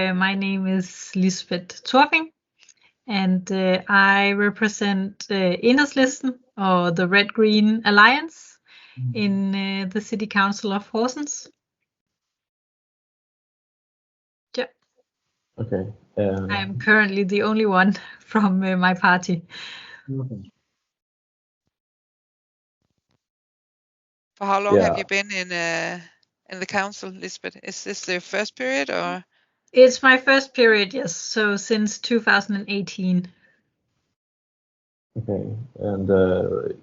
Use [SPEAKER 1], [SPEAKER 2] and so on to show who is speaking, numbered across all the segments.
[SPEAKER 1] My name is Lisbeth Torfing, and I represent Enhedslisten, or the Red-Green Alliance, in the City Council of Horsens. Yeah.
[SPEAKER 2] Okay.
[SPEAKER 1] I am currently the only one from my party.
[SPEAKER 3] Okay.
[SPEAKER 4] For how long have
[SPEAKER 2] Yeah.
[SPEAKER 4] you been in the council, Lisbeth? Is this the first period or?
[SPEAKER 1] It's my first period, yes. So since 2018.
[SPEAKER 2] Okay. And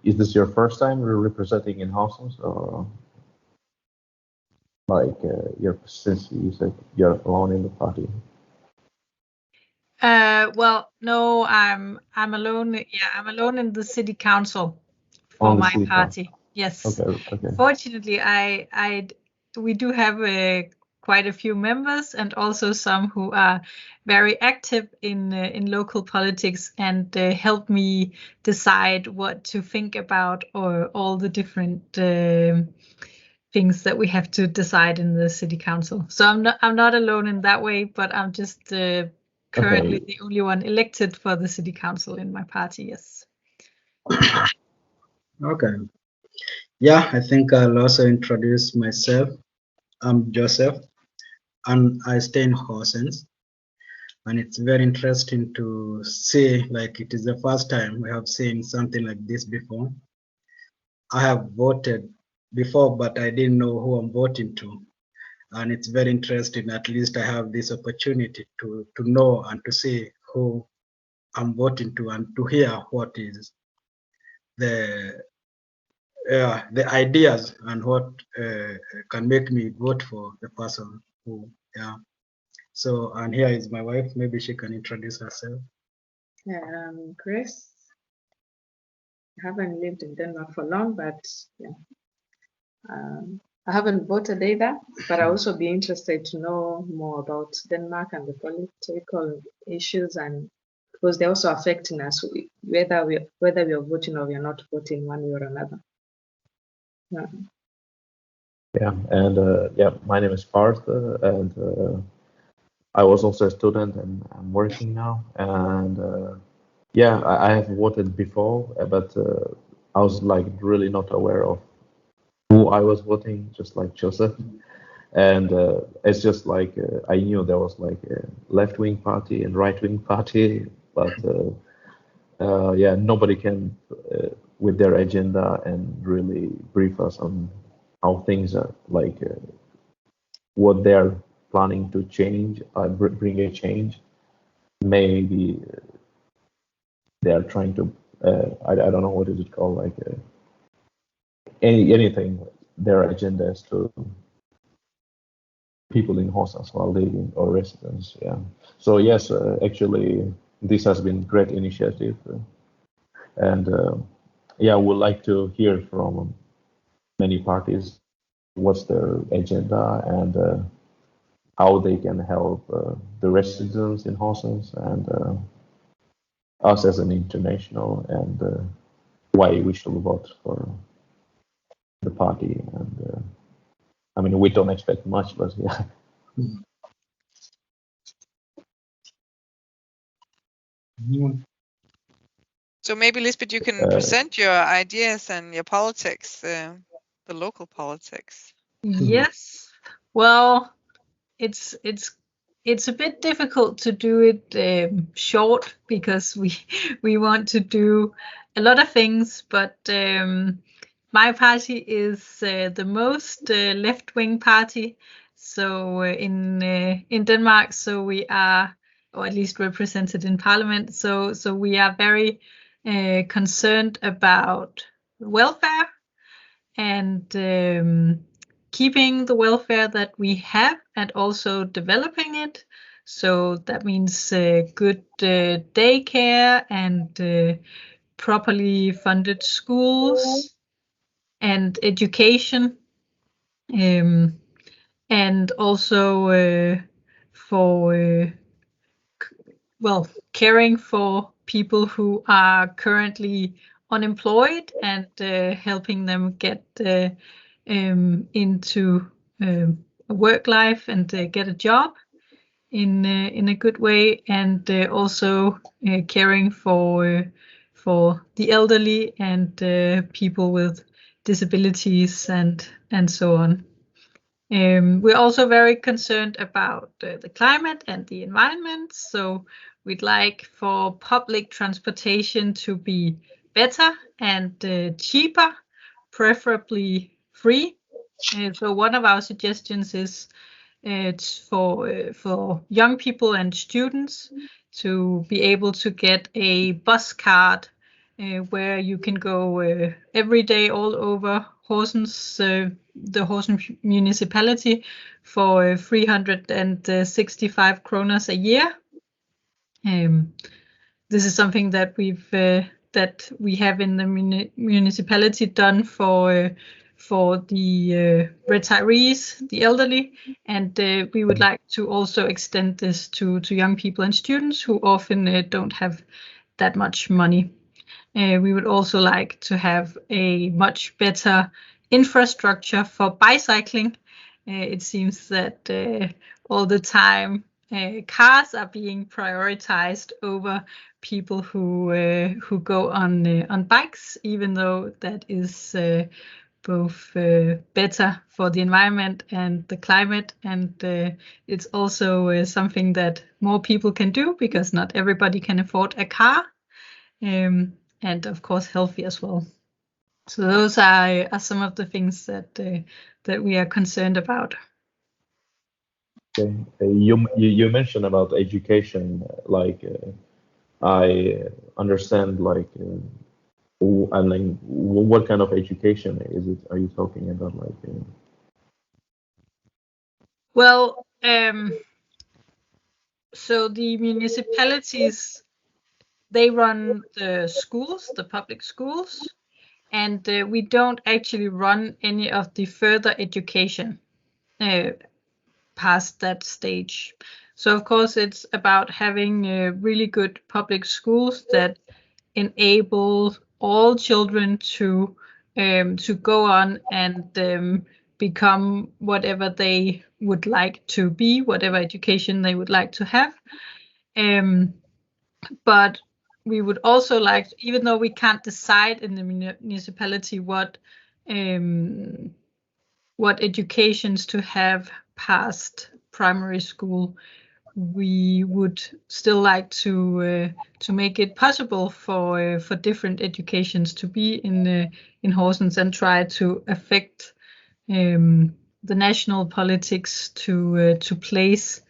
[SPEAKER 2] is this your first time representing in Horsens, or like since you said you're alone in the party?
[SPEAKER 1] Well, no, I'm alone. Yeah, I'm alone in the city council for
[SPEAKER 2] On the
[SPEAKER 1] my
[SPEAKER 2] city
[SPEAKER 1] party. Yes.
[SPEAKER 2] Okay.
[SPEAKER 1] Fortunately, we do have quite a few members, and also some who are very active in local politics and help me decide what to think about, or all the different things that we have to decide in the city council. So I'm not alone in that way, but I'm just currently the only one elected for the city council in my party. Yes.
[SPEAKER 3] Okay. Yeah, I think I'll also introduce myself. I'm Joseph, and I stay in Horsens. And it's very interesting to see, like, it is the first time we have seen something like this before. I have voted before, but I didn't know who I'm voting to. And it's very interesting. At least I have this opportunity to know and to see who I'm voting to, and to hear what is the ideas and what can make me vote for the person who. So, and here is my wife. Maybe she can introduce herself.
[SPEAKER 5] Grace. I haven't lived in Denmark for long, but yeah, I haven't voted either. But I also be interested to know more about Denmark and the political issues, and because they're also affecting us, whether we are voting or we are not voting one way or another.
[SPEAKER 2] Yeah, and my name is Parth, and I was also a student, and I'm working now. And I have voted before, but I was like really not aware of who I was voting, just like Joseph. And it's just like I knew there was like a left-wing party and right-wing party, but nobody came with their agenda and really brief us on how things are, like what they're planning to change, bring a change. Maybe they're trying to, I don't know, what is it called, like anything. Their agenda is to people in Horsens while living, or residents. Yeah. So yes, actually, this has been great initiative, and we'd like to hear from many parties what's their agenda, and how they can help the residents in Horsens, and us as an international, and why we should vote for the party. And I mean, we don't expect much, but yeah.
[SPEAKER 4] So maybe, Lisbeth, you can present your ideas and your politics, the local politics.
[SPEAKER 1] Yes. Well, it's a bit difficult to do it short, because we want to do a lot of things, but my party is the most left-wing party. So in Denmark, so we are, or at least represented in parliament. So we are very concerned about welfare, and keeping the welfare that we have, and also developing it. So that means good daycare, and properly funded schools, and education, and also for caring for people who are currently unemployed, and helping them get into a work life, and get a job. in a good way, and also caring for the elderly and people with disabilities and so on. We're also very concerned about the climate and the environment, so we'd like for public transportation to be better and cheaper, preferably free. So one of our suggestions is it's for young people and students to be able to get a bus card where you can go every day all over Horsens, the Horsens municipality, for 365 kroners a year. This is something that we have in the municipality done for the retirees, the elderly, and we would like to also extend this to young people and students who often don't have that much money. We would also like to have a much better infrastructure for bicycling. It seems that all the time cars are being prioritized over people who go on bikes, even though that is both better for the environment and the climate, and it's also something that more people can do because not everybody can afford a car, and of course healthy as well. So those are some of the things that we are concerned about.
[SPEAKER 2] Okay. You mentioned about education, like I understand, like I mean, what kind of education is it? Are you talking about, like?
[SPEAKER 1] Well, so the municipalities, they run the schools, the public schools, and we don't actually run any of the further education past that stage. So of course it's about having really good public schools that enable all children to go on and become whatever they would like to be, whatever education they would like to have. But we would also like, even though we can't decide in the municipality what educations to have past primary school, we would still like to make it possible for different educations to be in Horsens and try to affect the national politics to place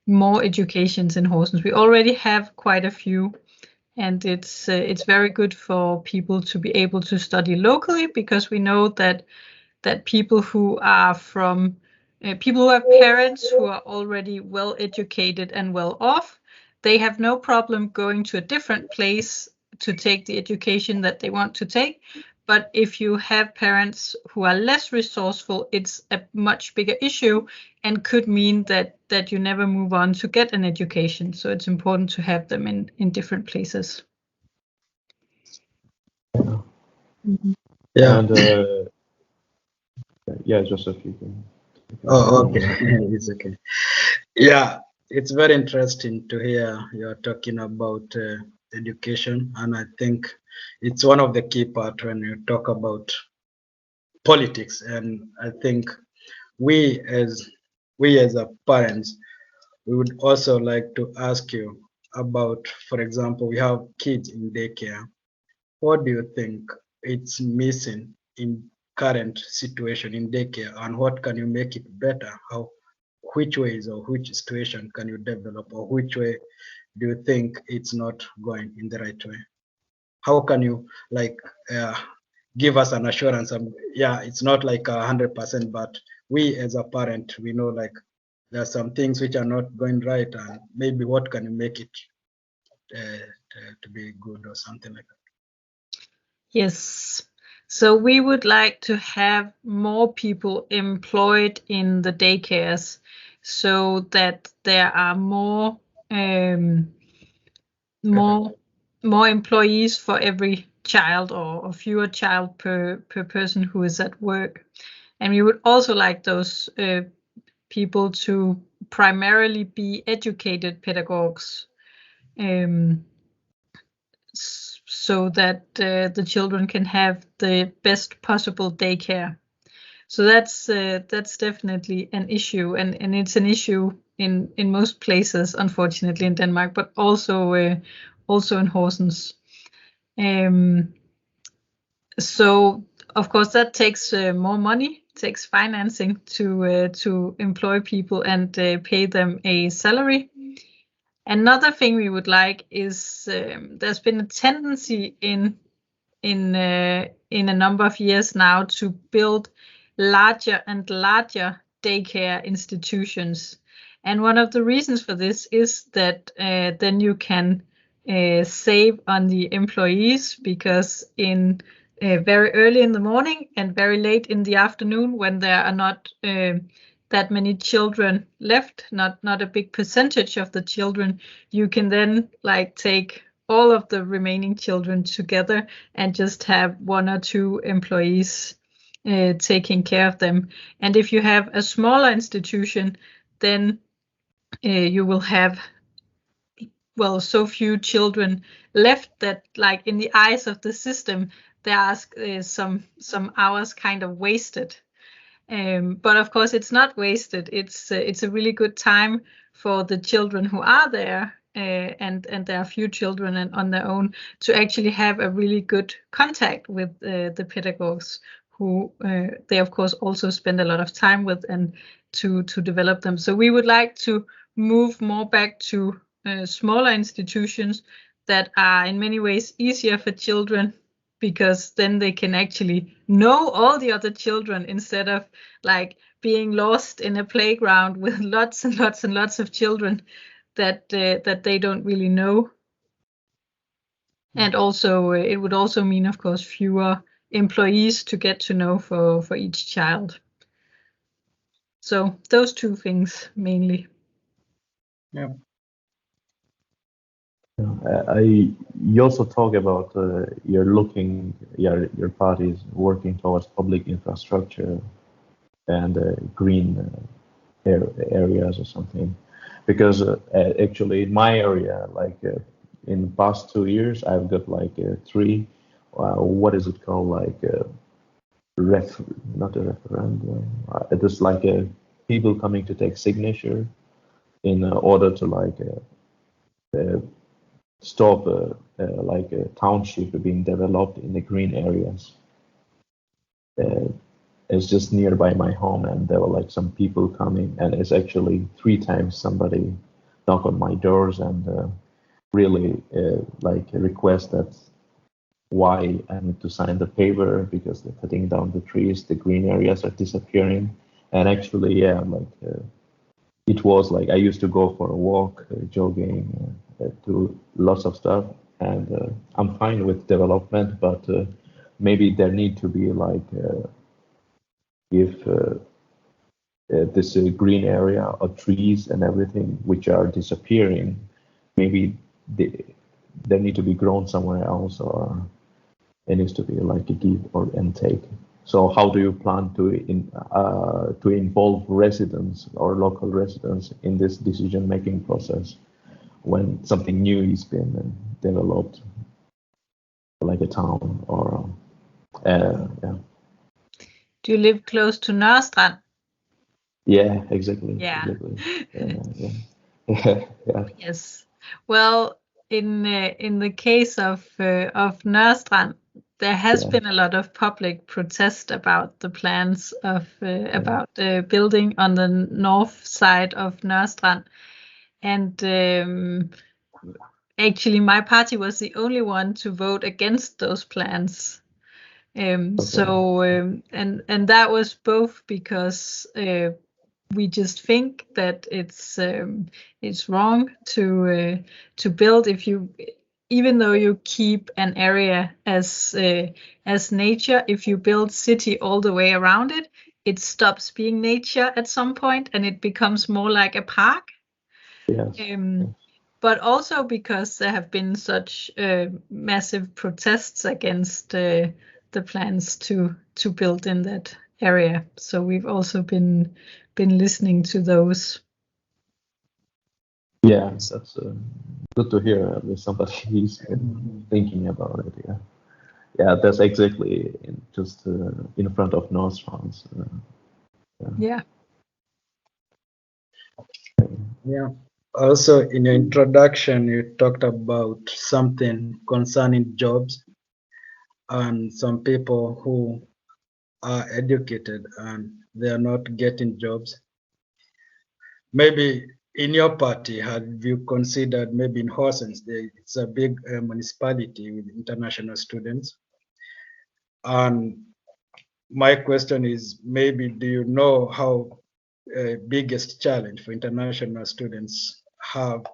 [SPEAKER 1] more educations in Horsens. We already have quite a few, and it's very good for people to be able to study locally, because we know that people who are from people who have parents who are already well educated and well off, they have no problem going to a different place to take the education that they want to take. But if you have parents who are less resourceful, it's a much bigger issue and could mean that you never move on to get an education. So it's important to have them in different places.
[SPEAKER 3] Yeah.
[SPEAKER 2] And yeah, Joseph, you can.
[SPEAKER 3] Oh, okay. It's okay. Yeah, it's very interesting to hear you're talking about education, and I think it's one of the key part when you talk about politics. And I think we as a parents, we would also like to ask you about, for example, we have kids in daycare. What do you think it's missing in current situation in daycare, and what can you make it better? Which ways or which situation can you develop, or which way do you think it's not going in the right way? How can you like give us an assurance? Yeah, it's not like 100%, but we as a parent, we know like there are some things which are not going right, and maybe what can you make it to be good or something like that?
[SPEAKER 1] Yes. So we would like to have more people employed in the daycares, so that there are more employees for every child, or fewer child per person who is at work. And we would also like those people to primarily be educated pedagogues, so that the children can have the best possible daycare. So that's definitely an issue, and it's an issue in most places, unfortunately, in Denmark, but also in Horsens. So of course that takes more money, takes financing to employ people and pay them a salary. Another thing we would like is there's been a tendency in a number of years now to build larger and larger daycare institutions. And one of the reasons for this is that then you can save on the employees, because in very early in the morning and very late in the afternoon, when there are not that many children left, not a big percentage of the children, you can then like take all of the remaining children together and just have 1 or 2 employees taking care of them. And if you have a smaller institution, then you will have so few children left that, like, in the eyes of the system, there are some hours kind of wasted. But of course, it's not wasted. It's a really good time for the children who are there, and there are few children and on their own, to actually have a really good contact with the pedagogues, who they of course also spend a lot of time with, and to develop them. So we would like to move more back to smaller institutions that are in many ways easier for children, because then they can actually know all the other children, instead of like being lost in a playground with lots and lots and lots of children that they don't really know. And also it would also mean, of course, fewer employees to get to know for each child. So those 2 things mainly.
[SPEAKER 3] Yeah.
[SPEAKER 2] You also talk about your party is working towards public infrastructure and green areas or something, because actually in my area, like in the past 2 years, I've got like 3 what is it called, like not a referendum, it is like people coming to take signature in order to like stop like a township being developed in the green areas. It's just nearby my home, and there were like some people coming, and it's actually 3 times somebody knock on my doors and really like request that why I need to sign the paper because they're cutting down the trees, the green areas are disappearing. And actually, yeah, like it was like I used to go for a walk, jogging, do lots of stuff, and I'm fine with development, but maybe there need to be like if this green area or trees and everything which are disappearing, maybe they need to be grown somewhere else, or it needs to be like a give or intake. So how do you plan to involve residents or local residents in this decision-making process when something new is being developed, like a town or yeah.
[SPEAKER 1] Do you live close to Nørrestrand?
[SPEAKER 2] Yeah, exactly.
[SPEAKER 1] Yeah.
[SPEAKER 2] Exactly. Yeah.
[SPEAKER 1] Yes. Well, in the case of Nørrestrand, there has been a lot of public protest about the plans of about building on the north side of Nørrestrand, and actually my party was the only one to vote against those plans. So and that was both because we just think that it's wrong to build even though you keep an area as nature. If you build city all the way around it, it stops being nature at some point and it becomes more like a park.
[SPEAKER 2] Yes.
[SPEAKER 1] But also because there have been such massive protests against the plans to build in that area. So we've also been listening to those.
[SPEAKER 2] Yeah, that's good to hear. At least somebody is thinking about it. Yeah, yeah, that's exactly just in front of North France.
[SPEAKER 1] Yeah.
[SPEAKER 3] Yeah. Also, in your introduction, you talked about something concerning jobs and some people who are educated and they are not getting jobs. Maybe in your party, have you considered maybe in Horsens, it's a big municipality with international students? And my question is, maybe do you know how biggest challenge for international students have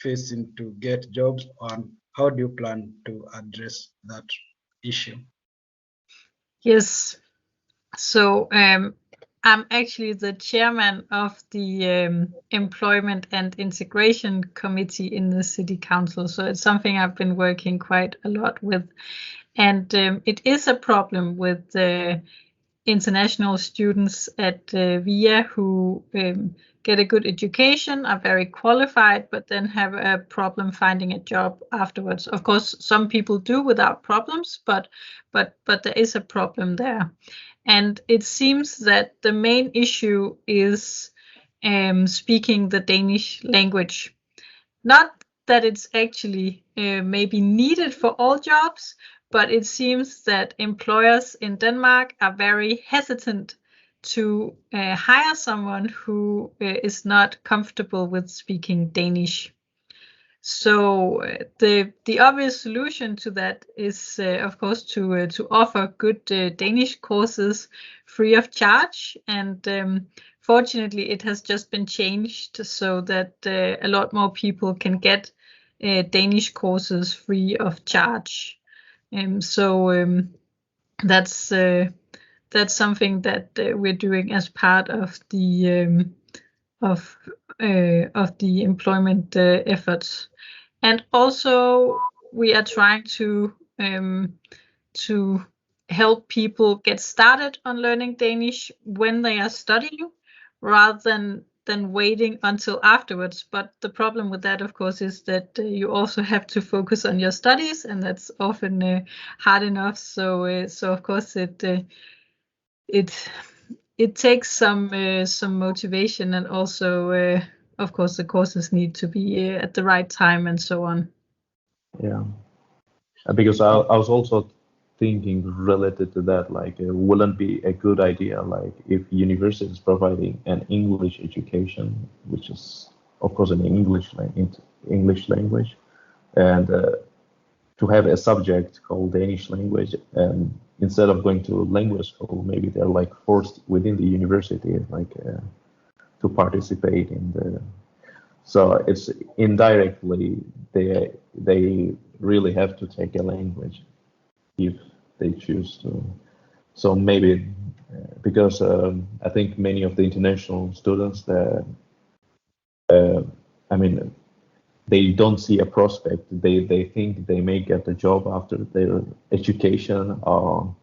[SPEAKER 3] facing to get jobs, and how do you plan to address that issue?
[SPEAKER 1] Yes. So I'm actually the chairman of the Employment and Integration Committee in the City Council. So it's something I've been working quite a lot with. And it is a problem with international students at VIA who get a good education, are very qualified, but then have a problem finding a job afterwards. Of course, some people do without problems, but there is a problem there. And it seems that the main issue is speaking the Danish language. Not that it's actually maybe needed for all jobs, but it seems that employers in Denmark are very hesitant to hire someone who is not comfortable with speaking Danish. So the obvious solution to that is, of course, to offer good Danish courses free of charge. And fortunately, it has just been changed so that a lot more people can get Danish courses free of charge. So that's something that we're doing as part of the employment efforts. And also, we are trying to help people get started on learning Danish when they are studying, rather than waiting until afterwards. But the problem with that, of course, is that you also have to focus on your studies, and that's often hard enough. So of course, it takes some motivation, and also of course the courses need to be at the right time and so on.
[SPEAKER 2] Yeah, because I was also thinking related to that, like, wouldn't be a good idea, like, if university is providing an English education, which is, of course, an English language, and to have a subject called Danish language, and instead of going to language school, maybe they're like forced within the university, like, to participate in the. So it's indirectly they really have to take a language if they choose to. So maybe because I think many of the international students, I mean, they don't see a prospect. They think they may get a job after their education, or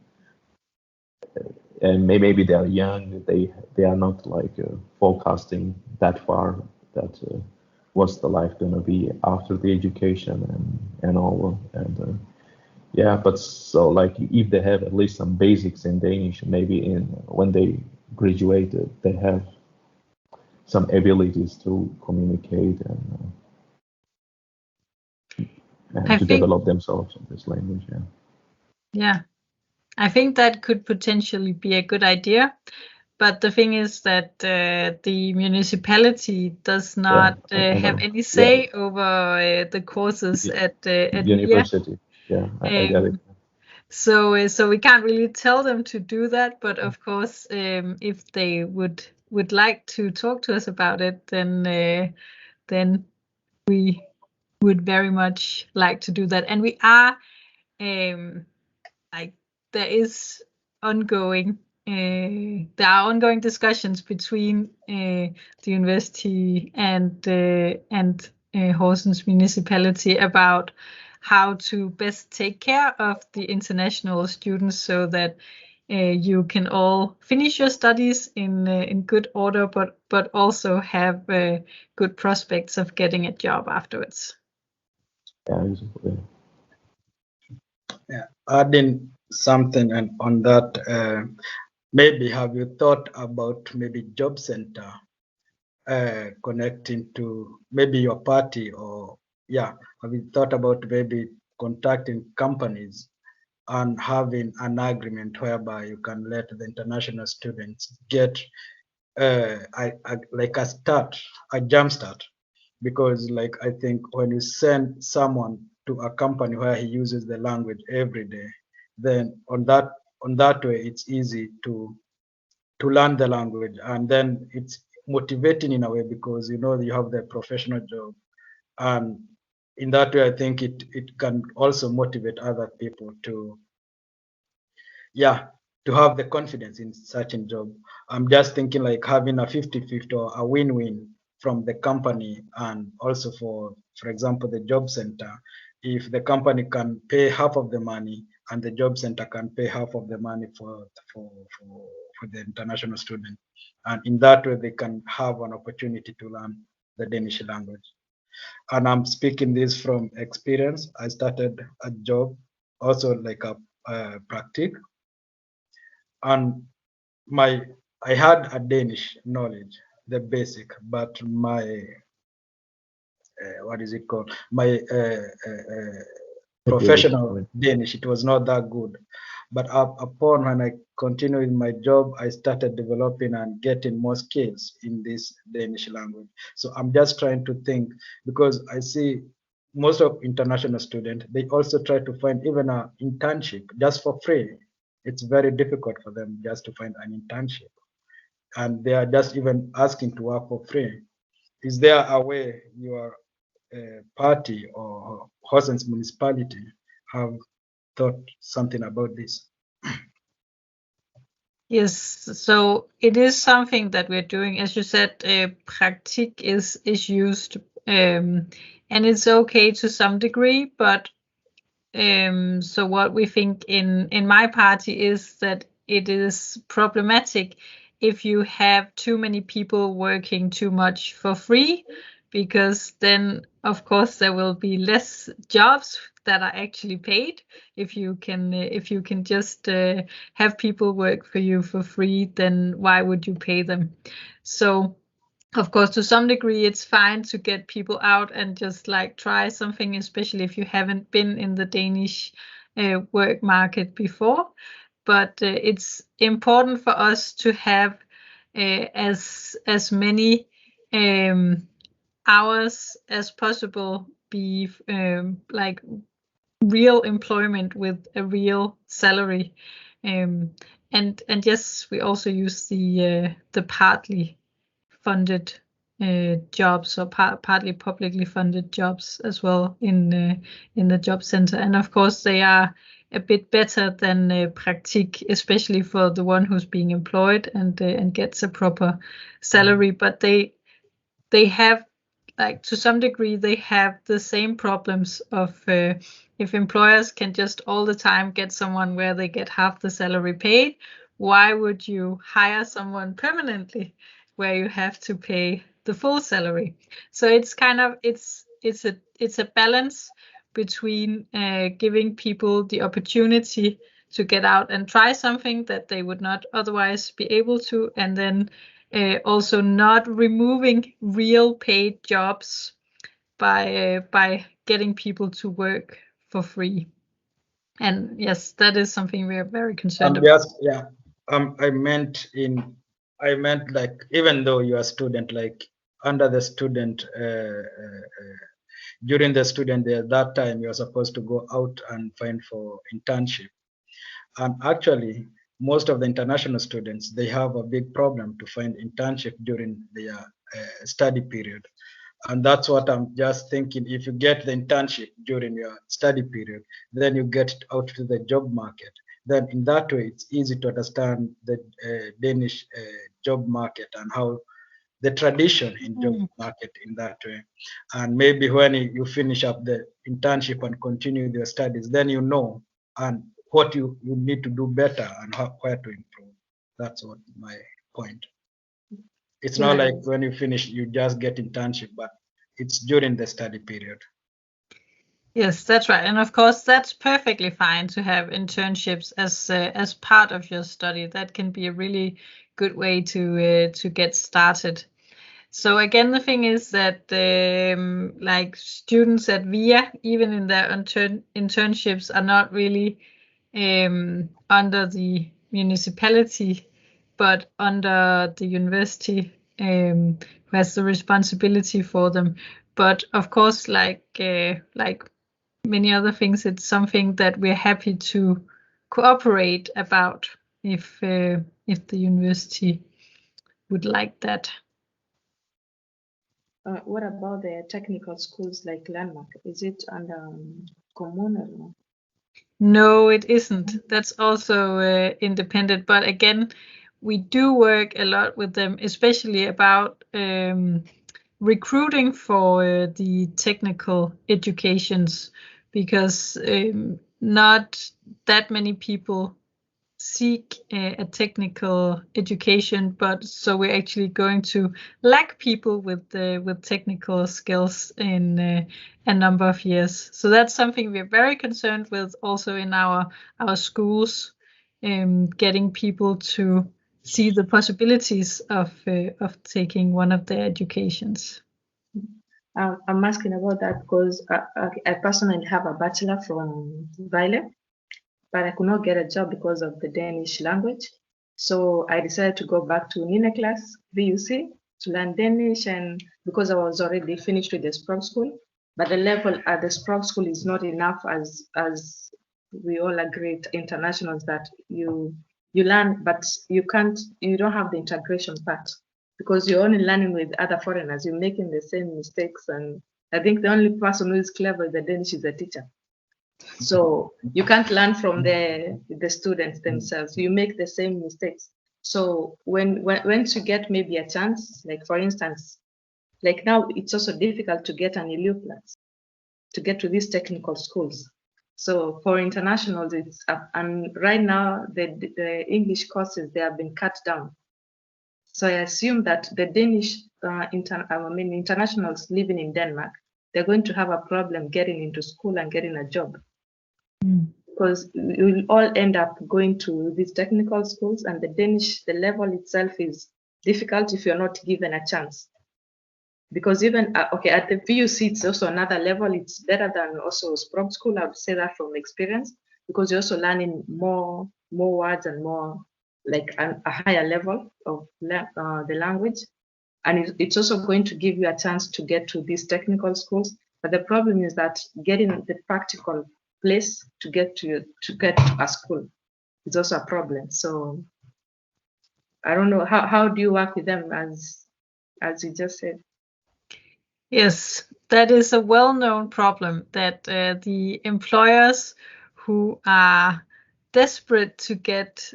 [SPEAKER 2] and maybe they are young. They are not like forecasting that far. That what's the life gonna be after the education and all, and yeah. But so, like, if they have at least some basics in Danish, maybe in when they graduated, they have some abilities to communicate and
[SPEAKER 1] I
[SPEAKER 2] to
[SPEAKER 1] think,
[SPEAKER 2] develop themselves in this language. Yeah.
[SPEAKER 1] yeah, I think that could potentially be a good idea. But the thing is that the municipality does
[SPEAKER 2] Yeah,
[SPEAKER 1] not
[SPEAKER 2] I
[SPEAKER 1] have
[SPEAKER 2] know.
[SPEAKER 1] any
[SPEAKER 2] Yeah,
[SPEAKER 1] say over the courses at VIA.
[SPEAKER 2] university. Yeah, I get it.
[SPEAKER 1] So we can't really tell them to do that. But of course, if they would like to talk to us about it, then we would very much like to do that. And we are like there is ongoing there are ongoing discussions between the university and Horsens municipality about how to best take care of the international students, so that you can all finish your studies in good order, but also have good prospects of getting a job afterwards.
[SPEAKER 3] Yeah, adding something and on that, maybe have you thought about maybe job center connecting to maybe your party, or have you thought about maybe contacting companies and having an agreement whereby you can let the international students get like a jump start? Because like I think when you send someone to a company where he uses the language every day, then on that way it's easy to learn the language, and then it's motivating in a way because you know you have the professional job, and in that way I think it can also motivate other people to have the confidence in certain job. I'm just thinking like having a 50-50 or a win-win from the company, and also for example the job center. If the company can pay half of the money and the job center can pay half of the money for the international student, and in that way they can have an opportunity to learn the Danish language. And I'm speaking this from experience. I started a job also like a practice, and I had a Danish knowledge, the basic, but my what is it called? My professional Danish, it was not that good. But upon when I continued in my job, I started developing and getting more skills in this Danish language. So I'm just trying to think, because I see most of international students, they also try to find even an internship just for free. It's very difficult for them just to find an internship, and they are just even asking to work for free. Is there a way your party or Horsens municipality have thought something about this?
[SPEAKER 1] Yes, so it is something that we're doing. As you said, praktik is used, and it's okay to some degree. But so what we think in my party is that it is problematic if you have too many people working too much for free, because then of course there will be less jobs that are actually paid. If you can just have people work for you for free, then why would you pay them? So of course, to some degree, it's fine to get people out and just like try something, especially if you haven't been in the Danish work market before. But it's important for us to have as many hours as possible be like real employment with a real salary. And yes, we also use the partly funded jobs, or partly publicly funded jobs as well in the job center. And of course, they are a bit better than praktik, especially for the one who's being employed and gets a proper salary. But they have, like, to some degree, they have the same problems of if employers can just all the time get someone where they get half the salary paid, why would you hire someone permanently where you have to pay the full salary? So it's kind of it's a balance between giving people the opportunity to get out and try something that they would not otherwise be able to, and then also not removing real paid jobs by getting people to work for free. And yes, that is something we are very concerned about.
[SPEAKER 3] I meant like, even though you are a student, like under the student during the student day, at that time you're supposed to go out and find for internship. And actually, most of the international students, they have a big problem to find internship during their study period. And that's what I'm just thinking. If you get the internship during your study period, then you get out to the job market. Then in that way, it's easy to understand the Danish job market and how the tradition in job market in that way. And maybe when you finish up the internship and continue with your studies, then you know, and what you need to do better and where to improve. That's what my point. It's not like when you finish, you just get internship, but it's during the study period.
[SPEAKER 1] Yes, that's right. And of course, that's perfectly fine to have internships as part of your study. That can be a really good way to get started. So again, the thing is that like students at VIA, even in their internships, are not really under the municipality, but under the university, who has the responsibility for them. But of course, like many other things, it's something that we're happy to cooperate about if the university would like that.
[SPEAKER 5] What about the technical schools like Landmark? Is it under commune or no?
[SPEAKER 1] No, it isn't. That's also independent. But again, we do work a lot with them, especially about recruiting for the technical educations, because not that many people seek a technical education, but so we're actually going to lack people with technical skills in a number of years. So that's something we're very concerned with also in our schools, getting people to see the possibilities of taking one of their educations.
[SPEAKER 5] I'm asking about that because I personally have a bachelor from Vile, but I could not get a job because of the Danish language. So I decided to go back to Nina class, VUC, to learn Danish, and because I was already finished with the Sprog school, but the level at the Sprog school is not enough, as we all agree, internationals, that you learn, but you don't have the integration part because you're only learning with other foreigners. You're making the same mistakes, and I think the only person who is clever in the Danish is the teacher. So you can't learn from the students themselves. You make the same mistakes. So once you get maybe a chance, like for instance, like now it's also difficult to get an ELU class to get to these technical schools. So for internationals, it's up, and right now the English courses, they have been cut down. So I assume that the Danish internationals living in Denmark, they're going to have a problem getting into school and getting a job. Because you will all end up going to these technical schools, and the level itself is difficult if you're not given a chance. Because even at the VUC, it's also another level. It's better than also Sprog school. I would say that from experience, because you're also learning more words and more like a higher level of the language, and it's also going to give you a chance to get to these technical schools. But the problem is that getting the practical place to get to a school is also a problem. So I don't know, how do you work with them, as you just said?
[SPEAKER 1] Yes, that is a well-known problem, that the employers who are desperate to get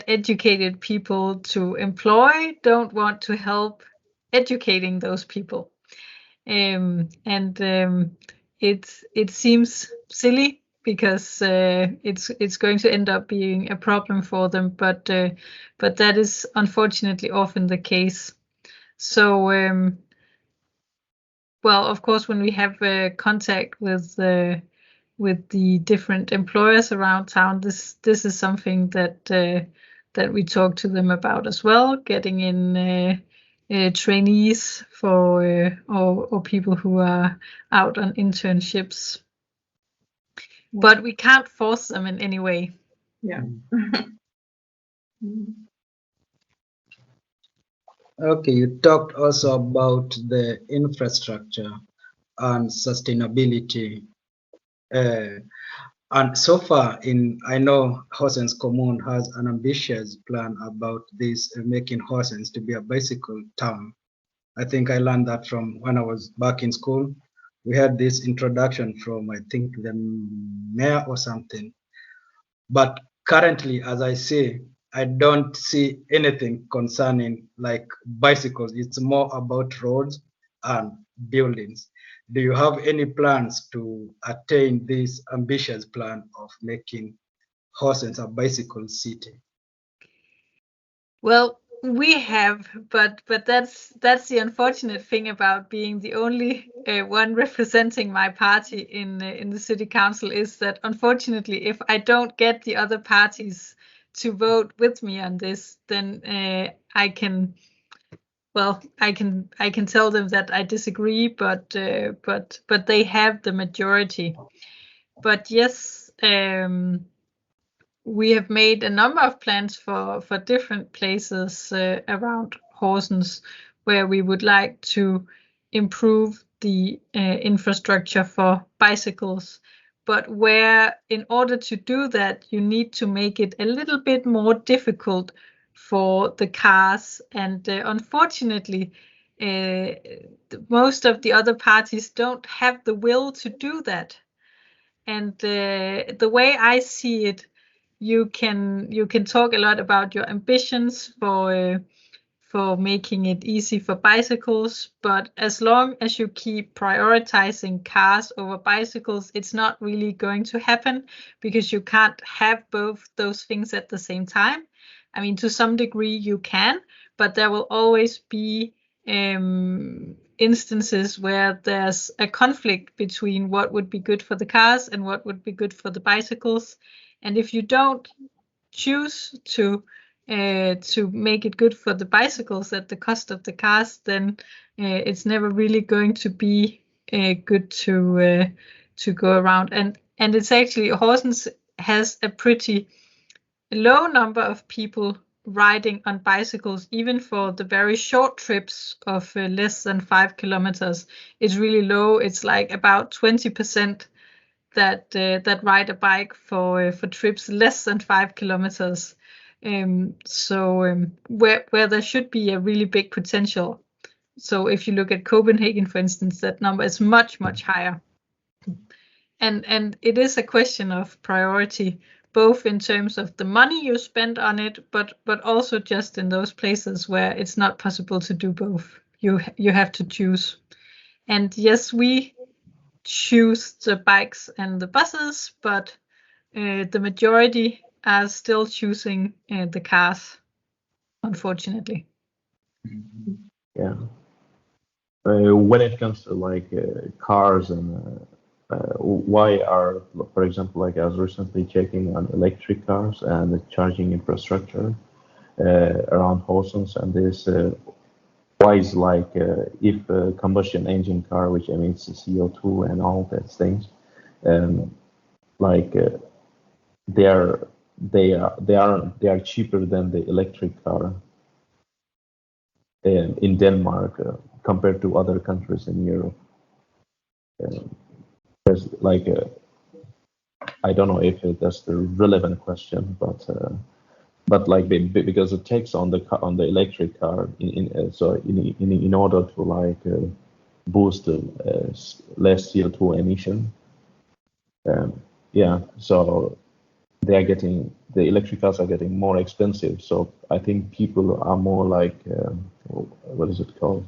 [SPEAKER 1] educated people to employ don't want to help educating those people. It seems silly because it's going to end up being a problem for them, but that is unfortunately often the case. So well, of course, when we have contact with the different employers around town, this is something that we talk to them about as well, getting in trainees for or people who are out on internships. But we can't force them in any way.
[SPEAKER 5] Yeah.
[SPEAKER 3] Okay, you talked also about the infrastructure and sustainability. And so far, I know Horsens Commune has an ambitious plan about this, making Horsens to be a bicycle town. I think I learned that from when I was back in school. We had this introduction from, I think, the mayor or something. But currently, as I say, I don't see anything concerning like bicycles. It's more about roads and buildings. Do you have any plans to attain this ambitious plan of making Horsens a bicycle city?
[SPEAKER 1] Well, we have, but that's the unfortunate thing about being the only one representing my party in the city council is that unfortunately, if I don't get the other parties to vote with me on this, then I can I can tell them that I disagree, but they have the majority. But yes, we have made a number of plans for different places around Horsens where we would like to improve the infrastructure for bicycles, but where in order to do that, you need to make it a little bit more difficult for the cars. And unfortunately, most of the other parties don't have the will to do that. And the way I see it, you can talk a lot about your ambitions for making it easy for bicycles, but as long as you keep prioritizing cars over bicycles, it's not really going to happen because you can't have both those things at the same time. I mean, to some degree you can, but there will always be instances where there's a conflict between what would be good for the cars and what would be good for the bicycles. And if you don't choose to make it good for the bicycles at the cost of the cars, then it's never really going to be good to go around. And it's actually Horsens has a pretty low number of people riding on bicycles, even for the very short trips of less than 5 kilometers. It's really low. It's like about 20% that ride a bike for trips less than 5 kilometers. Where there should be a really big potential. So if you look at Copenhagen, for instance, that number is much higher. And it is a question of priority, both in terms of the money you spend on it, but also just in those places where it's not possible to do both. You have to choose. And yes, we choose the bikes and the buses, but the majority are still choosing the cars, unfortunately.
[SPEAKER 2] Yeah. When it comes to like cars and why are, for example, like I was recently checking on electric cars and the charging infrastructure around Horsens, and this why is like if a combustion engine car which emits CO2 and all that things, like they are cheaper than the electric car in Denmark compared to other countries in Europe. There's like I don't know if that's the relevant question, but like because it takes on the electric car in order to like boost less CO2 emission. Yeah, so the electric cars are getting more expensive. So I think people are more like what is it called?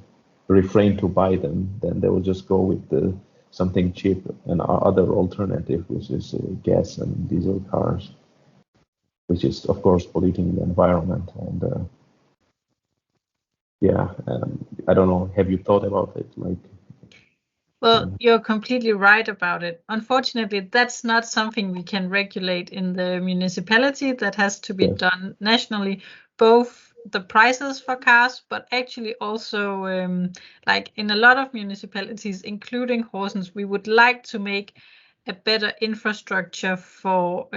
[SPEAKER 2] Refrain to buy them. Then they will just go with something cheap and our other alternative, which is gas and diesel cars, which is of course polluting the environment. And I don't know. Have you thought about it? Like,
[SPEAKER 1] well, you're completely right about it. Unfortunately, that's not something we can regulate in the municipality. That has to be done nationally, both the prices for cars, but actually also like in a lot of municipalities, including Horsens, we would like to make a better infrastructure for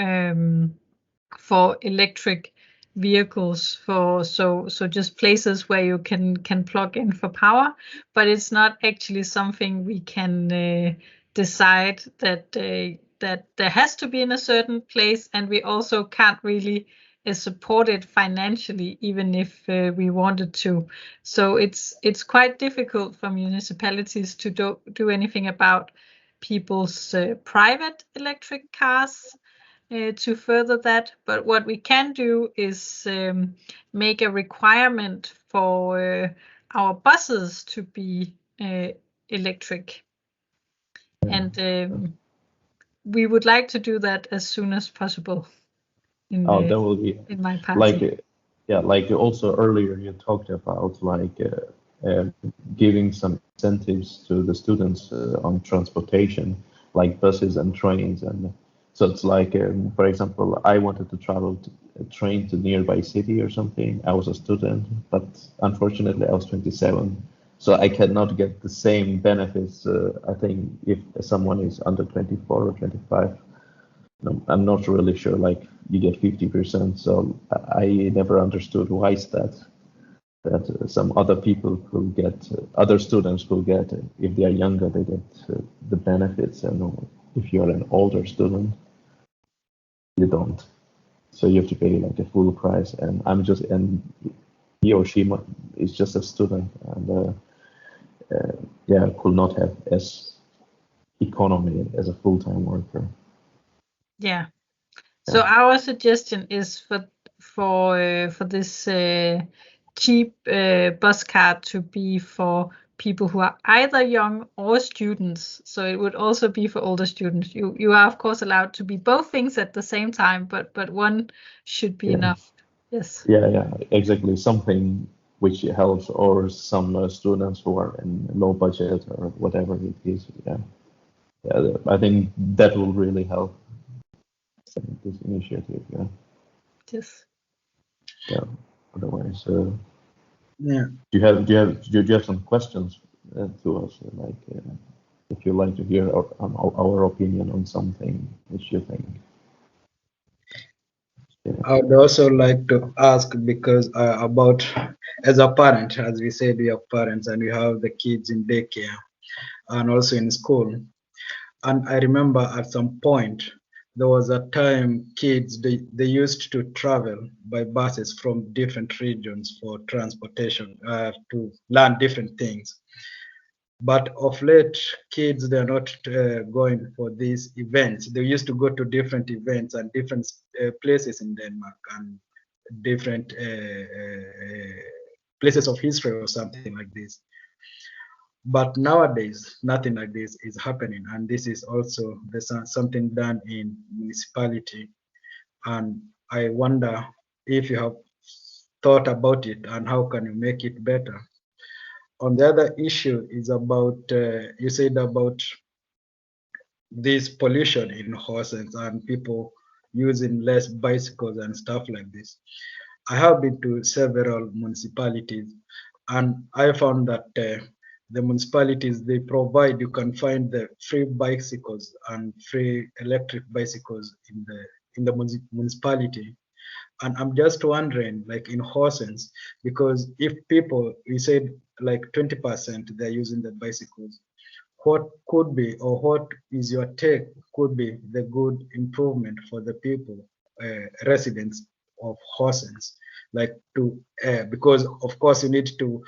[SPEAKER 1] electric vehicles, for so just places where you can plug in for power, but it's not actually something we can decide that that there has to be in a certain place, and we also can't really support it financially, even if we wanted to. So it's quite difficult for municipalities to do anything about people's private electric cars to further that. But what we can do is make a requirement for our buses to be electric. And we would like to do that as soon as possible in,
[SPEAKER 2] that will be
[SPEAKER 1] in my party.
[SPEAKER 2] like, yeah, like also earlier you talked about like giving some incentives to the students on transportation, like buses and trains. And so it's like, for example, I wanted to travel to a train to nearby city or something. I was a student, but unfortunately I was 27. So I cannot get the same benefits, I think, if someone is under 24 or 25. No, I'm not really sure, like you get 50%. So I never understood why is that some other people could get, other students could get, if they are younger, they get the benefits, and if you're an older student, you don't. So you have to pay like a full price, and he or she is just a student, and yeah, could not have as economy as a full-time worker.
[SPEAKER 1] Yeah. So our suggestion is for this cheap bus card to be for people who are either young or students. So it would also be for older students. You are of course allowed to be both things at the same time, but one should be enough. Yes.
[SPEAKER 2] Yeah, exactly. Something which helps, or some students who are in low budget or whatever it is. Yeah, I think that will really help this initiative. Yeah.
[SPEAKER 1] Yes.
[SPEAKER 2] Yeah. Otherwise,
[SPEAKER 3] Yeah.
[SPEAKER 2] do you have some questions to us? Like, if you like to hear our opinion on something which you think. Yeah.
[SPEAKER 3] I would also like to ask, because about, as a parent, as we said, we are parents and we have the kids in daycare and also in school. And I remember at some point there was a time kids they used to travel by buses from different regions for transportation to learn different things. But of late, kids they're not going for these events. They used to go to different events and different places in Denmark and different places of history or something like this. But nowadays, nothing like this is happening, and this is also something done in municipality. And I wonder if you have thought about it and how can you make it better. On the other issue is about you said about this pollution in horses and people using less bicycles and stuff like this. I have been to several municipalities, and I found that the municipalities they provide, you can find the free bicycles and free electric bicycles in the municipality. And I'm just wondering, like in Horsens, because if people, you said like 20% they're using the bicycles, what could be, or what is your take, could be the good improvement for the people, residents of Horsens, like to, because of course you need to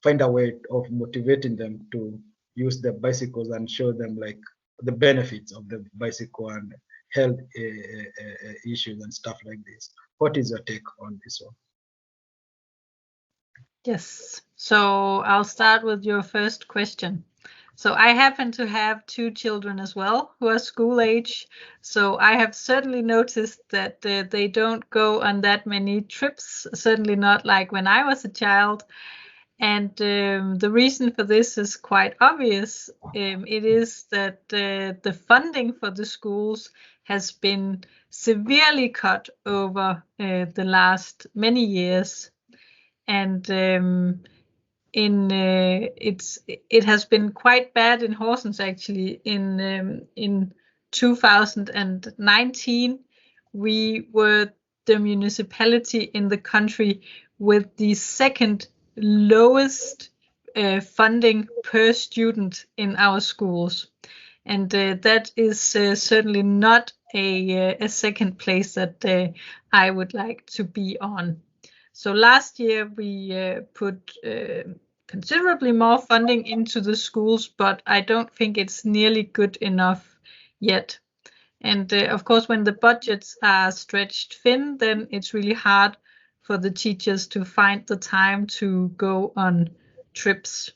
[SPEAKER 3] find a way of motivating them to use the bicycles and show them like the benefits of the bicycle and health issues and stuff like this. What is your take on this one?
[SPEAKER 1] Yes. So I'll start with your first question. So I happen to have 2 children as well who are school age. So I have certainly noticed that they don't go on that many trips, certainly not like when I was a child. And the reason for this is quite obvious. It is that the funding for the schools has been severely cut over the last many years. And it has been quite bad in Horsens actually. In 2019, we were the municipality in the country with the second lowest funding per student in our schools, and that is certainly not a second place that I would like to be on. So last year we put considerably more funding into the schools, but I don't think it's nearly good enough yet. And of course, when the budgets are stretched thin, then it's really hard for the teachers to find the time to go on trips.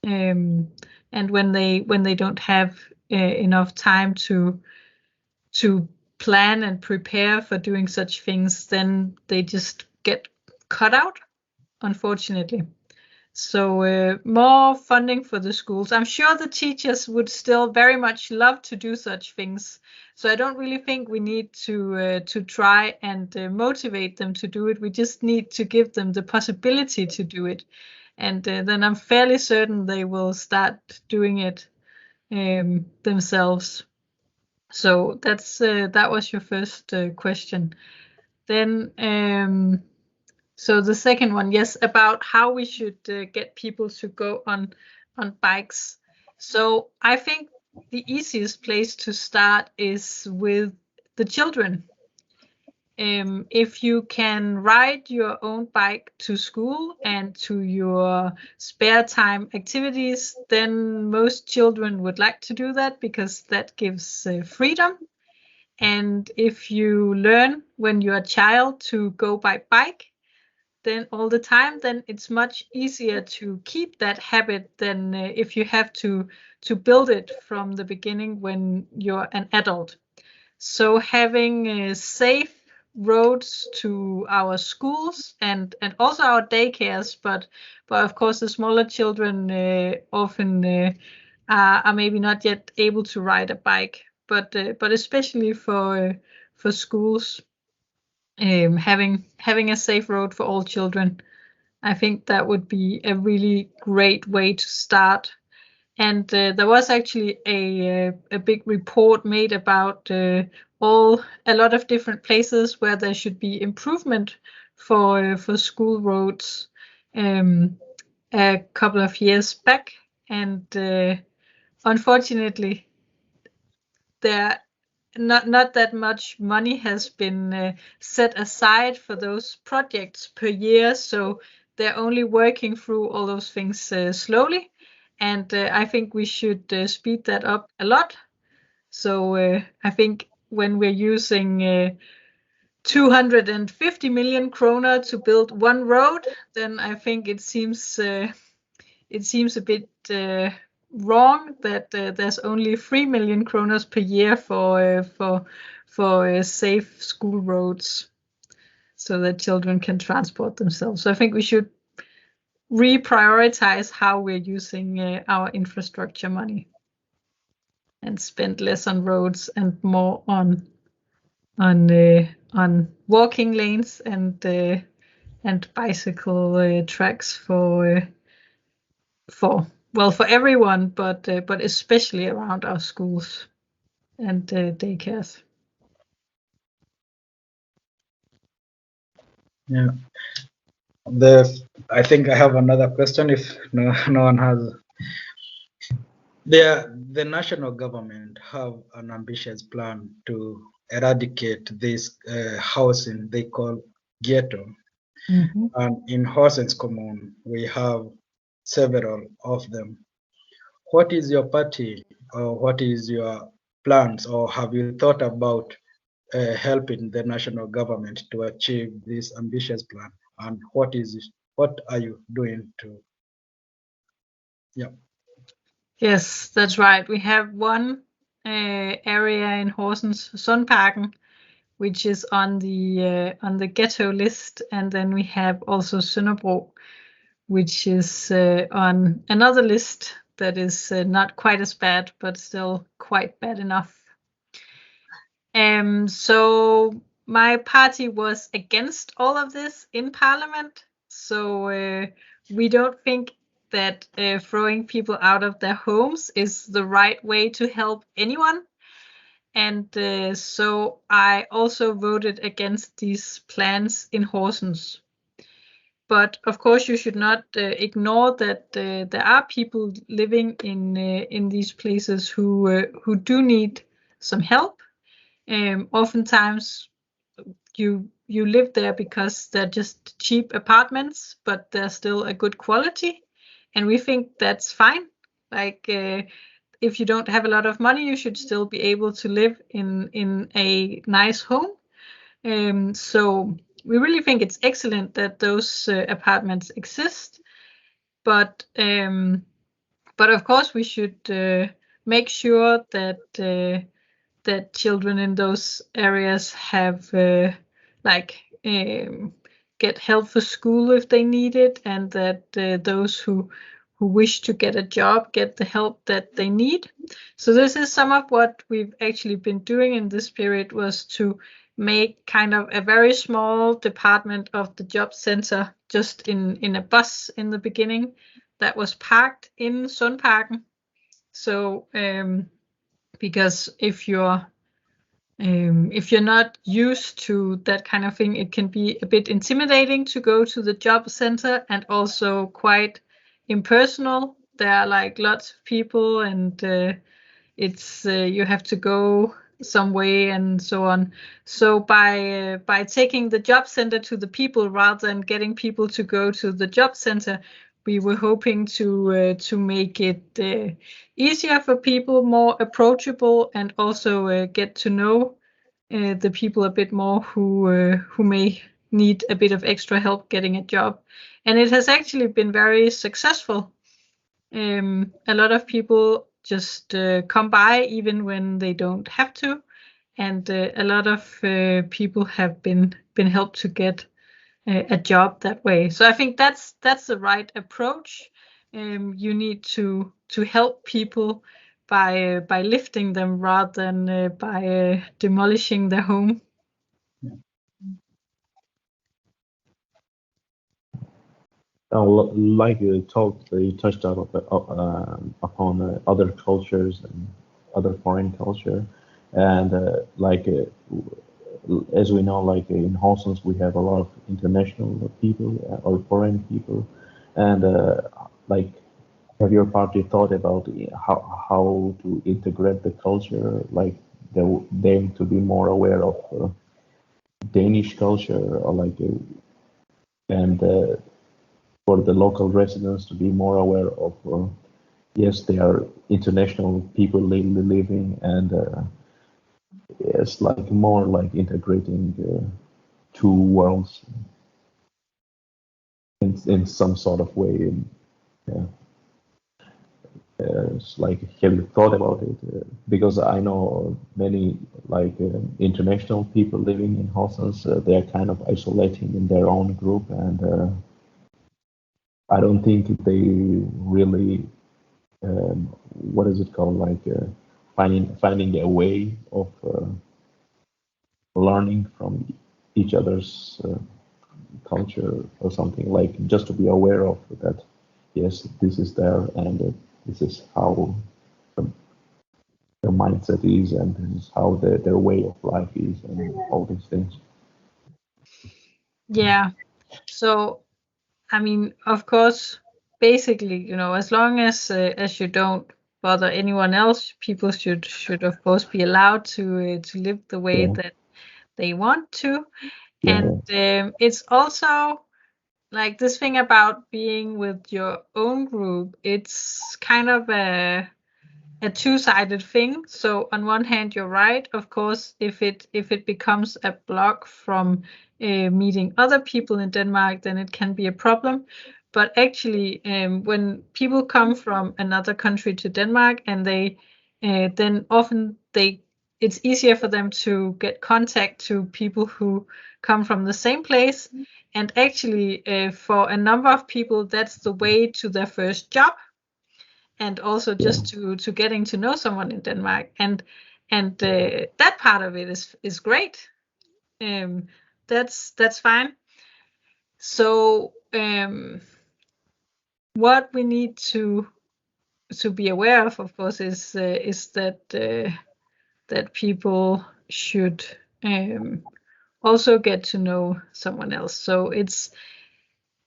[SPEAKER 1] and when they don't have enough time to plan and prepare for doing such things, then they just get cut out, unfortunately. So more funding for the schools. I'm sure the teachers would still very much love to do such things. So I don't really think we need to try and motivate them to do it. We just need to give them the possibility to do it, and then I'm fairly certain they will start doing it themselves. So that was your first question. Then so the second one, yes, about how we should get people to go on bikes. So I think the easiest place to start is with the children. If you can ride your own bike to school and to your spare time activities, then most children would like to do that because that gives freedom. And if you learn when you're a child to go by bike, then all the time, then it's much easier to keep that habit than if you have to build it from the beginning when you're an adult. So having safe roads to our schools and also our daycares, but of course the smaller children often are maybe not yet able to ride a bike, but especially for schools, having a safe road for all children, I think that would be a really great way to start. And there was actually a big report made about a lot of different places where there should be improvement for school roads a couple of years back, and unfortunately there not that much money has been set aside for those projects per year, so they're only working through all those things slowly, and I think we should speed that up a lot. So I think when we're using 250 million kroner to build one road, then I think it seems a bit wrong that there's only 3 million kroners per year for safe school roads, so that children can transport themselves. So I think we should reprioritize how we're using our infrastructure money and spend less on roads and more on walking lanes and bicycle tracks for everyone, but especially around our schools and daycares.
[SPEAKER 3] Yeah. I think I have another question if no one has. The national government have an ambitious plan to eradicate this housing they call ghetto.
[SPEAKER 1] Mm-hmm.
[SPEAKER 3] And in Horsens Commune, we have several of them. What is your party or what is your plans, or have you thought about helping the national government to achieve this ambitious plan? And what are you doing to? Yeah.
[SPEAKER 1] Yes, that's right. We have one area in Horsens, Sundparken, which is on the ghetto list, and then we have also Sønderbro, which is on another list that is not quite as bad, but still quite bad enough. So my party was against all of this in Parliament. So we don't think that throwing people out of their homes is the right way to help anyone. And so I also voted against these plans in Horsens. But of course, you should not ignore that there are people living in these places who do need some help. Oftentimes, you live there because they're just cheap apartments, but they're still a good quality, and we think that's fine. Like if you don't have a lot of money, you should still be able to live in a nice home. So we really think it's excellent that those apartments exist, but But of course, we should make sure that that children in those areas have get help for school if they need it, and that those who wish to get a job get the help that they need. So this is some of what we've actually been doing in this period, was to make kind of a very small department of the job center just in a bus in the beginning that was parked in Sundparken. So because if you're not used to that kind of thing, it can be a bit intimidating to go to the job center, and also quite impersonal. There are like lots of people, and it's you have to go some way and so on. So by taking the job center to the people rather than getting people to go to the job center, we were hoping to make it easier for people, more approachable, and also get to know the people a bit more who may need a bit of extra help getting a job. And it has actually been very successful. A lot of people just come by even when they don't have to, and a lot of people have been helped to get a job that way. So I think that's the right approach. You need to help people by lifting them rather than by demolishing their home.
[SPEAKER 2] Like you touched upon other cultures and other foreign culture, and as we know, like in Horsens, we have a lot of international people or foreign people, and like, have your party thought about how to integrate the culture, like them to be more aware of Danish culture, or like, and for the local residents to be more aware of, yes, they are international people living, and yes, like more like integrating two worlds in some sort of way. And, yeah. It's like, have you thought about it? Because I know many like international people living in Horsens, they are kind of isolating in their own group, and I don't think they really, what is it called, like finding a way of learning from each other's culture or something, like just to be aware of that. Yes, this is there, and this is how their mindset is, and this is how their way of life is, and all these things.
[SPEAKER 1] Yeah. So I mean, of course, basically, as long as you don't bother anyone else, people should of course be allowed to live the way
[SPEAKER 2] Yeah,
[SPEAKER 1] that they want to.
[SPEAKER 2] yeah,
[SPEAKER 1] And it's also like this thing about being with your own group. It's kind of a two-sided thing. So on one hand, you're right. Of course, if it becomes a block from meeting other people in Denmark, then it can be a problem. But actually, when people come from another country to Denmark, and they then often it's easier for them to get contact to people who come from the same place. And actually, for a number of people, that's the way to their first job, and also
[SPEAKER 2] yeah,
[SPEAKER 1] just to getting to know someone in Denmark, and that part of it is great. That's fine. So what we need to be aware of course, is that people should also get to know someone else. So it's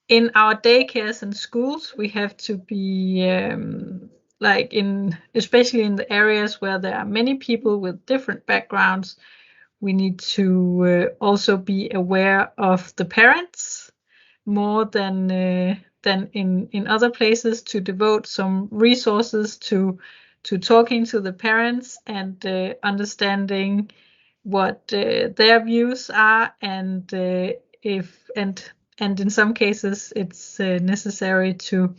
[SPEAKER 1] in our daycares and schools, we have to be like especially in the areas where there are many people with different backgrounds, we need to also be aware of the parents more than in other places, to devote some resources to talking to the parents, and understanding what their views are, and if and in some cases it's necessary to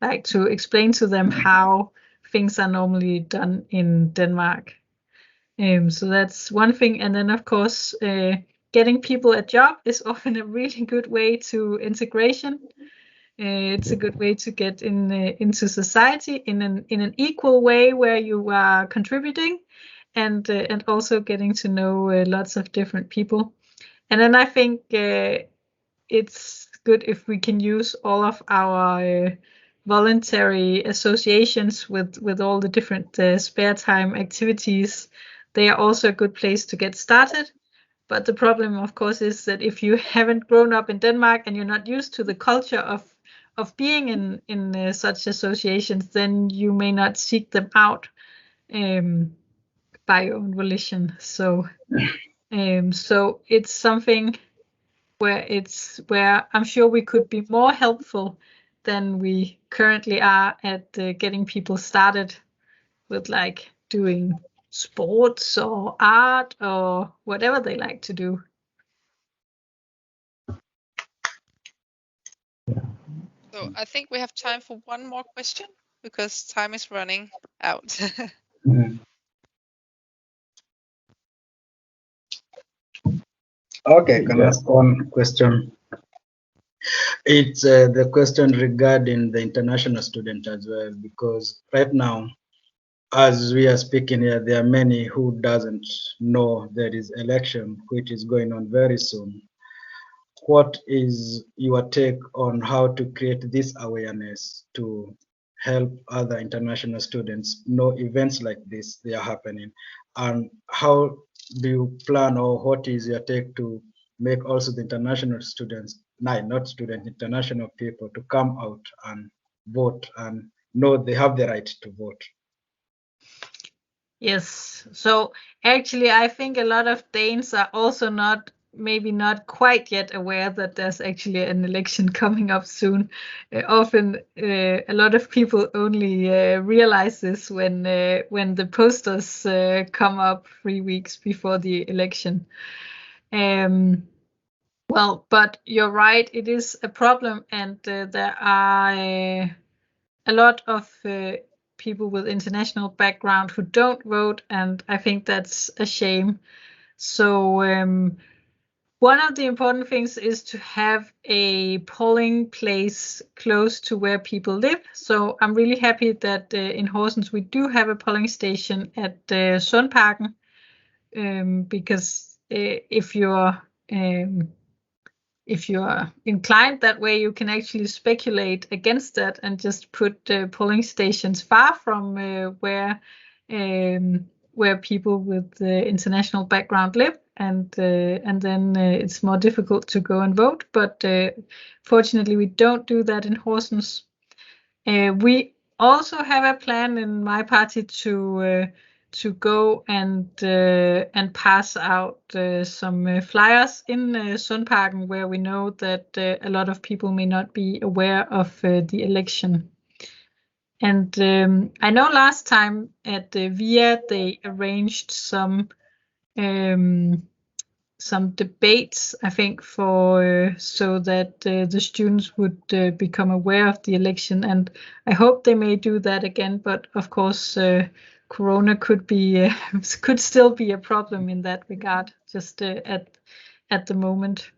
[SPEAKER 1] like to explain to them how things are normally done in Denmark. So that's one thing. And then, of course, getting people a job is often a really good way to integration. It's a good way to get into society in an equal way where you are contributing and also getting to know lots of different people. And then I think it's good if we can use all of our voluntary associations with all the different spare time activities. They are also a good place to get started. But the problem, of course, is that if you haven't grown up in Denmark and you're not used to the culture of being in such associations, then you may not seek them out by your own volition. So it's something where I'm sure we could be more helpful than we currently are at getting people started with like doing sports or art or whatever they like to do.
[SPEAKER 4] So I think we have time for one more question because time is running out.
[SPEAKER 3] Okay, can I ask one question? It's the question regarding the international student as well, because right now, as we are speaking here, there are many who doesn't know there is election which is going on very soon. What is your take on how to create this awareness to help other international students know events like this they are happening, and how do you plan, or what is your take to make also the international students, not students, international people to come out and vote and know they have the right to vote?
[SPEAKER 1] Yes. So actually, I think a lot of Danes are also maybe not quite yet aware that there's actually an election coming up soon. Often, a lot of people only realize this when the posters come up 3 weeks before the election. Well, but you're right, it is a problem, and there are a lot of people with international background who don't vote, and I think that's a shame. So one of the important things is to have a polling place close to where people live. So I'm really happy that in Horsens we do have a polling station at Sundparken, because if you're inclined that way, you can actually speculate against that and just put polling stations far from where people with international background live, and then it's more difficult to go and vote. But fortunately, we don't do that in Horsens. We also have a plan in my party to go and pass out some flyers in Sundparken, where we know that a lot of people may not be aware of the election. And I know last time at VIA they arranged some debates, I think, for so that the students would become aware of the election, and I hope they may do that again. But of course, Corona could still be a problem in that regard, just at the moment.